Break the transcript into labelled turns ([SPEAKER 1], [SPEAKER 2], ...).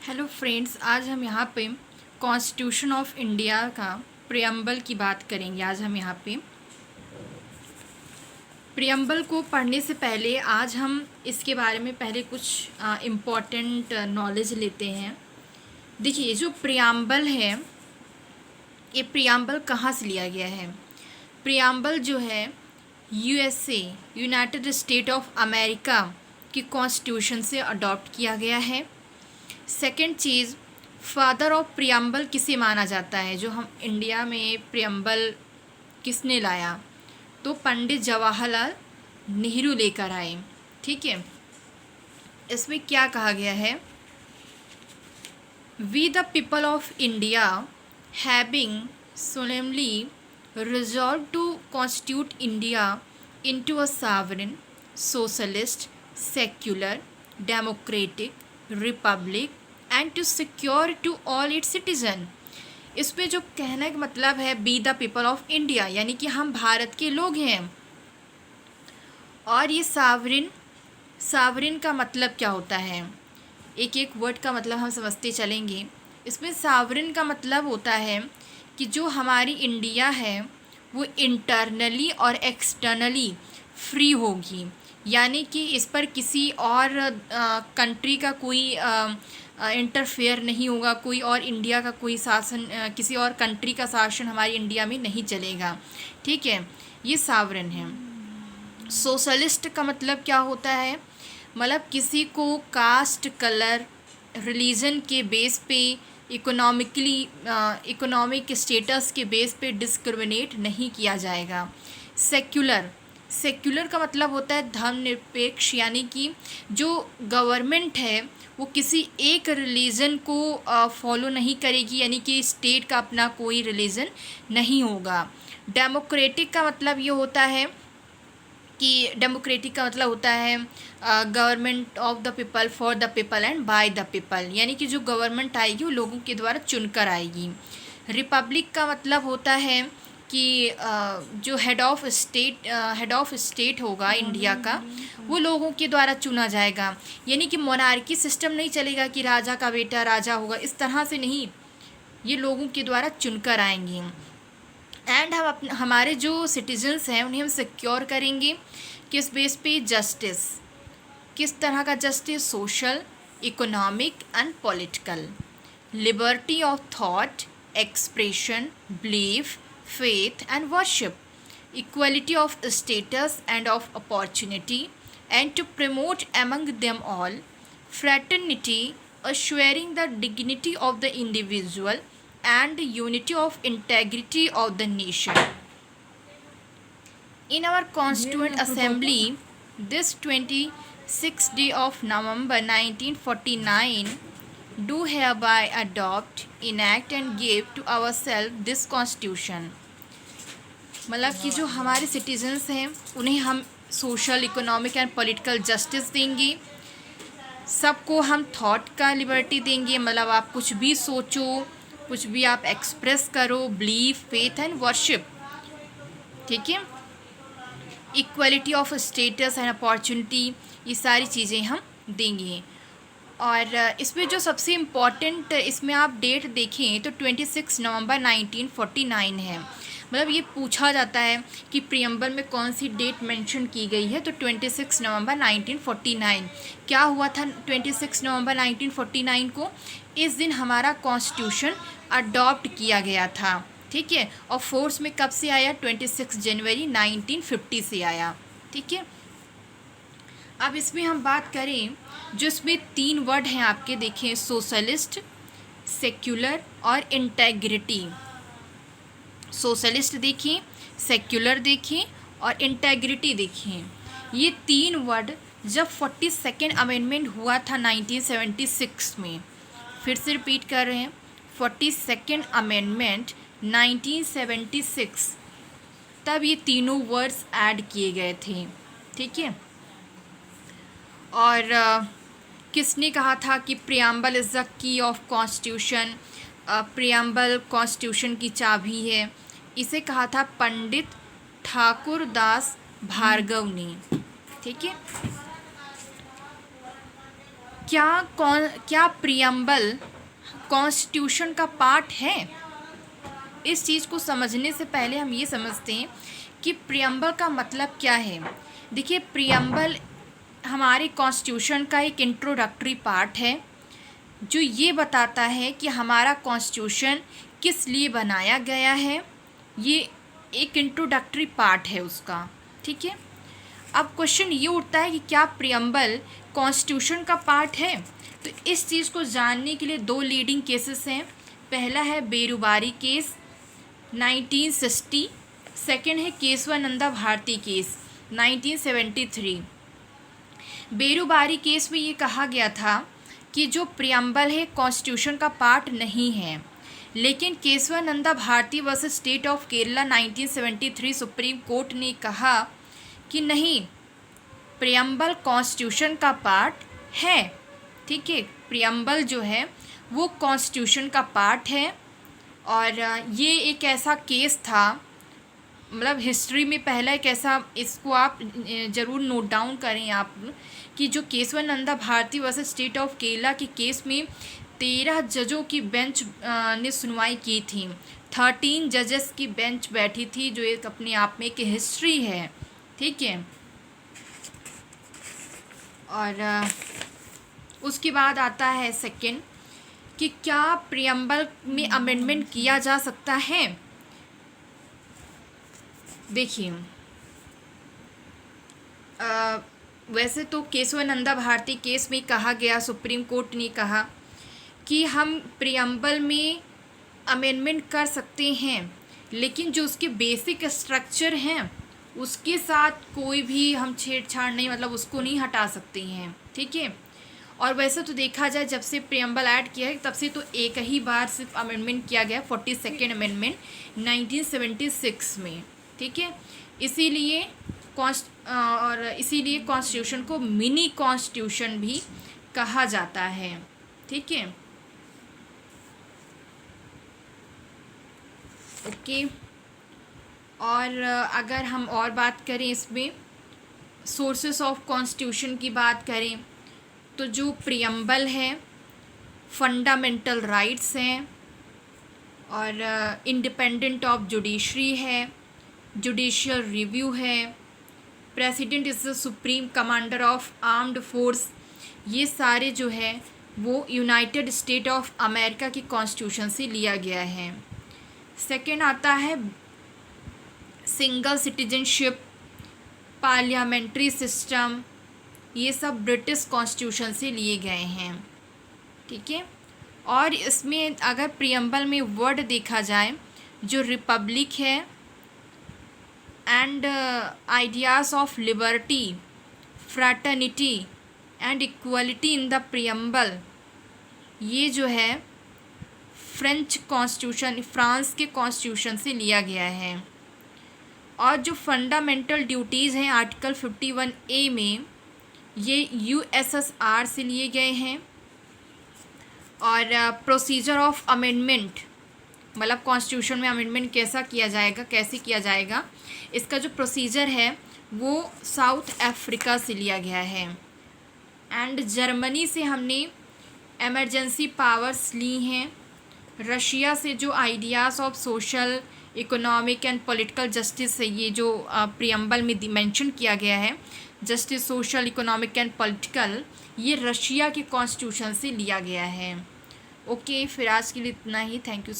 [SPEAKER 1] Hello friends, आज हम यहाँ पे कॉन्स्टिट्यूशन ऑफ इंडिया का प्रियम्बल की बात करेंगे। आज हम यहाँ पे प्रियम्बल को पढ़ने से पहले आज हम इसके बारे में पहले कुछ इम्पॉर्टेंट नॉलेज लेते हैं। देखिए, जो प्रियम्बल है, ये प्रियम्बल कहाँ से लिया गया है। प्रियम्बल जो है USA, United state of America की कॉन्स्टिट्यूशन से अडॉप्ट किया गया है। Second cheese, father of preamble किसे माना जाता है। जो हम इंडिया में प्रियम्बल किसने लाया, तो पंडित जवाहरलाल नेहरू लेकर आए। ठीक है, इसमें क्या कहा गया है, we the people of India having solemnly resolved to constitute India into a sovereign, socialist, secular, democratic republic and to secure to all its citizen। इसमें जो कहने का मतलब है be the people of India, यानी कि हम भारत के लोग हैं। और ये सावरिन का मतलब क्या होता है, एक एक वर्ड का मतलब हम समझते चलेंगे। इसमें सावरिन का मतलब होता है कि जो हमारी इंडिया है वो इंटरनली और एक्सटर्नली फ्री होगी, यानी कि इस पर किसी और कंट्री का कोई इंटरफेयर नहीं होगा, कोई और इंडिया का कोई शासन, किसी और कंट्री का शासन हमारी इंडिया में नहीं चलेगा। ठीक है, ये सावरिन है। सोशलिस्ट का मतलब क्या होता है, मतलब किसी को कास्ट, कलर, रिलीजन के बेस पे, इकोनॉमिक स्टेटस के बेस पे डिस्क्रिमिनेट नहीं किया जाएगा। सेक्युलर का मतलब होता है धर्मनिरपेक्ष, यानी कि जो गवर्नमेंट है वो किसी एक रिलीजन को फॉलो नहीं करेगी, यानी कि स्टेट का अपना कोई रिलीजन नहीं होगा। डेमोक्रेटिक का मतलब ये होता है कि डेमोक्रेटिक का मतलब होता है government of the people, for the people and by the people, यानी कि जो गवर्नमेंट आएगी वो लोगों के द्वारा चुनकर आएगी। रिपब्लिक का मतलब होता है कि जो हेड ऑफ स्टेट होगा इंडिया का, वो लोगों के द्वारा चुना जाएगा, यानी कि मोनार्की सिस्टम नहीं चलेगा कि राजा का बेटा राजा होगा, इस तरह से नहीं, ये लोगों के द्वारा चुनकर आएंगे। एंड हम हमारे जो सिटीजन्स हैं उन्हें हम सिक्योर करेंगे किस बेस पे, जस्टिस, किस तरह का justice, social, economic and political, liberty of thought, expression, belief, faith and worship, equality of status and of opportunity, and to promote among them all fraternity, assuring the dignity of the individual and the unity of integrity of the nation. In our Constituent Assembly, this 26th day of November 1949, do hereby adopt, enact and give to ourselves this constitution। मतलब कि जो हमारे citizens हैं उन्हें हम social, economic and political justice देंगे, सबको हम थॉट का लिबर्टी देंगे, मतलब आप कुछ भी सोचो, कुछ भी आप एक्सप्रेस करो, बिलीफ, फेथ एंड वर्शिप। ठीक है, equality of status and opportunity, ये सारी चीज़ें हम देंगे। और इसमें जो सबसे इम्पॉर्टेंट, इसमें आप डेट देखें तो 26 नवंबर 1949 है। मतलब ये पूछा जाता है कि प्रियम्बल में कौन सी डेट मेंशन की गई है, तो 26 नवंबर 1949। क्या हुआ था 26 नवंबर 1949 को, इस दिन हमारा कॉन्स्टिट्यूशन अडॉप्ट किया गया था। ठीक है, और फोर्स में कब से आया, 26 जनवरी 1950 से आया। ठीक है, अब इसमें हम बात करें, जो इसमें 3 वर्ड हैं आपके, देखें, सोशलिस्ट, सेक्युलर और इंटेग्रिटी। सोशलिस्ट देखें, सेक्युलर देखें और इंटेग्रिटी देखें। ये 3 वर्ड जब 42nd अमेंडमेंट हुआ था 1976 में, फिर से रिपीट कर रहे हैं, 42nd अमेंडमेंट 1976, तब ये तीनों वर्ड्स ऐड किए गए थे। ठीक है, और किसने कहा था कि preamble is the key of constitution, preamble constitution की चाबी है, इसे कहा था पंडित ठाकुर दास भार्गव ने। ठीक है, क्या प्रियम्बल कॉन्स्टिट्यूशन का पार्ट है? इस चीज़ को समझने से पहले हम ये समझते हैं कि प्रियम्बल का मतलब क्या है। देखिए, प्रियम्बल हमारे कॉन्स्टिट्यूशन का एक इंट्रोडक्टरी पार्ट है जो ये बताता है कि हमारा कॉन्स्टिट्यूशन किस लिए बनाया गया है। ये एक इंट्रोडक्टरी पार्ट है उसका, ठीक है। अब क्वेश्चन ये उठता है कि क्या प्रियम्बल कॉन्स्टिट्यूशन का पार्ट है? तो इस चीज़ को जानने के लिए दो लीडिंग केसेस हैं। पहला है बेरुबारी केस 1960, सेकेंड है केशवानंदा भारती केस 1973। बेरुबारी केस में ये कहा गया था कि जो प्रियम्बल है कॉन्स्टिट्यूशन का पार्ट नहीं है, लेकिन Kesavananda Bharati versus state of Kerala 1973 supreme court ने कहा कि नहीं, प्रियम्बल कॉन्स्टिट्यूशन का पार्ट है, ठीक है। प्रियम्बल जो है वो कॉन्स्टिट्यूशन का पार्ट है। और ये एक ऐसा केस था, मतलब हिस्ट्री में पहला एक ऐसा, इसको आप ज़रूर नोट डाउन करें आप, कि जो Kesavananda Bharati versus state of Kerala के केस में 13 जजों की बेंच ने सुनवाई की थी। 13 जजेस की बेंच बैठी थी, जो एक अपने आप में एक हिस्ट्री है, ठीक है। और उसके बाद आता है सेकंड कि क्या प्रियम्बल में अमेंडमेंट किया जा सकता है। देखिए, वैसे तो केशवानंदा भारती केस में कहा गया, सुप्रीम कोर्ट ने कहा कि हम प्रियम्बल में अमेंडमेंट कर सकते हैं, लेकिन जो उसके बेसिक स्ट्रक्चर हैं उसके साथ कोई भी हम छेड़छाड़ नहीं, मतलब उसको नहीं हटा सकते हैं, ठीक है। और वैसे तो देखा जाए, जब से प्रियम्बल ऐड किया है तब से तो एक ही बार सिर्फ अमेंडमेंट किया गया, 42nd अमेंडमेंट 1976 में, ठीक है। इसीलिए कॉन्स्टिट्यूशन को मिनी कॉन्स्टिट्यूशन भी कहा जाता है, ठीक है। ओके। और अगर हम और बात करें, इसमें सोर्सेस ऑफ कॉन्स्टिट्यूशन की बात करें, तो जो प्रियम्बल है, फंडामेंटल राइट्स हैं, और इंडिपेंडेंट ऑफ जुडिशरी है, जुडिशियल रिव्यू है, president is the supreme commander of armed force, ये सारे जो है वो यूनाइटेड स्टेट ऑफ अमेरिका की कॉन्स्टिट्यूशन से लिया गया है। सेकेंड आता है सिंगल सिटीजनशिप, पार्लियामेंट्री सिस्टम, ये सब ब्रिटिश कॉन्स्टिट्यूशन से लिए गए हैं, ठीक है। और इसमें अगर प्रियम्बल में वर्ड देखा जाए, जो रिपब्लिक है and ideas of liberty, fraternity and equality in the preamble, ये जो है फ्रेंच कॉन्स्टिट्यूशन, फ्रांस के कॉन्स्टिट्यूशन से लिया गया है। और जो फंडामेंटल ड्यूटीज़ हैं आर्टिकल 51A में, ये USSR से लिए गए हैं। और प्रोसीजर ऑफ अमेंडमेंट, मतलब कॉन्स्टिट्यूशन में अमेंडमेंट कैसे किया जाएगा, इसका जो प्रोसीजर है वो साउथ अफ्रीका से लिया गया है। एंड जर्मनी से हमने एमरजेंसी पावर्स ली हैं। रशिया से जो ideas of social, economic and political justice है, ये जो प्रियम्बल में मेंशन किया गया है, justice, social, economic and political, ये रशिया के कॉन्स्टिट्यूशन से लिया गया है। ओके, फिर आज के लिए इतना ही। Thank you so